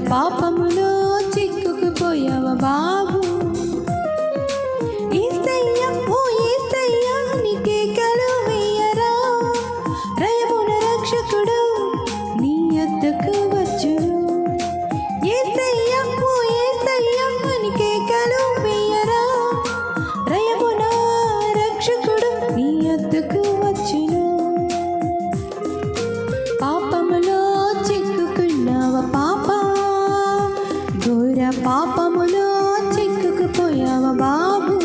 పాపములో చిక్కుకుపోయావ బాబు. యేసయ్యా ఓ యేసయ్యా నీకే కలువయ్యరా, రయమున రక్షకుడు నీ యొద్దకు వచ్చును. యేసయ్యా ఓ యేసయ్యా నీకే కలువయ్యరా, రయమున రక్షకుడు నీ యొద్దకు వచ్చును. పాపములో చిక్కుకున్నావ పాపా, ఘోర పాపములో చిక్కుకుపోయావ బాబు.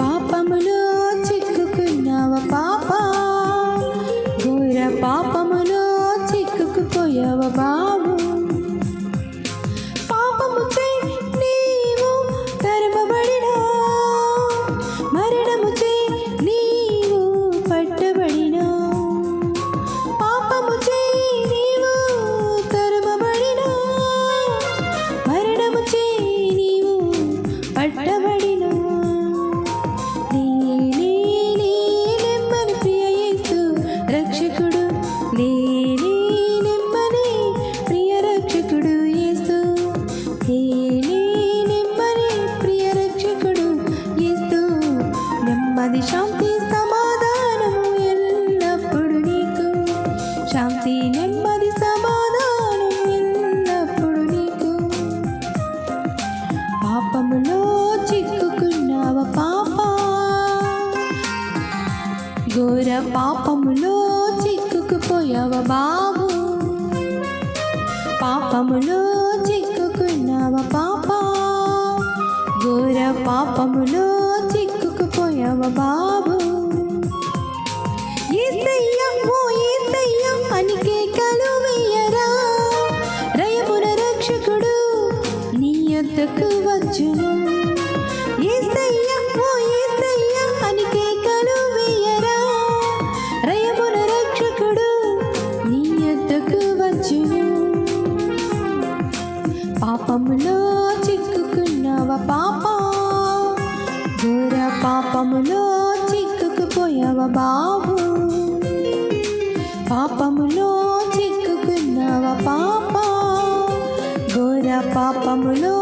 పాపములో చిక్కుకున్నావ పాపా, ఘోర పాపములో చిక్కుకుపోయావ బాబు. పాపము చేయి నీవు తరమబడినా, మరణము చేయి నీవు పట్టబడినా. పాపము చేయి నీవు తరమబడినా, మరణము చేయి నీవు పట్టబడినా. నెమ్మని ప్రియ యేసు రక్షకుడు, నెమ్మని ప్రియ రక్షకుడు యేసు, నెమ్మని ప్రియ రక్షకుడు యేసు. నెమ్మది శాంతి సమాధానము ఎల్లప్పుడు నీకు, శాంతి నెమ్మది సమాధానం ఎల్లప్పుడు నీకు. పాపములో చిక్కుకున్నావ పాపా, ఘోర పాపములో చిక్కుకుపోయావ బాబు. పాపములో చిక్కుకున్నావ పాపా, ఘోర పాపములో చిక్కుకుపోయావ బాబు. యేసయ్యా ఓ యేసయ్యా నీకే కలువయ్యరా, రయమున రక్షకుడు నీ యొద్దకు వచ్చును. యేసయ్యా ఓ యేసయ్యా నీకే కలువయ్యరా, రయమున రక్షకుడు నీ యొద్దకు వచ్చును. పాపములో చిక్కుకున్నావ పాపా, ఘోర పాపములో చిక్కుకుపోయావ బాబు. పాపములో చిక్కుకున్నావ పాపా, ఘోర పాపములో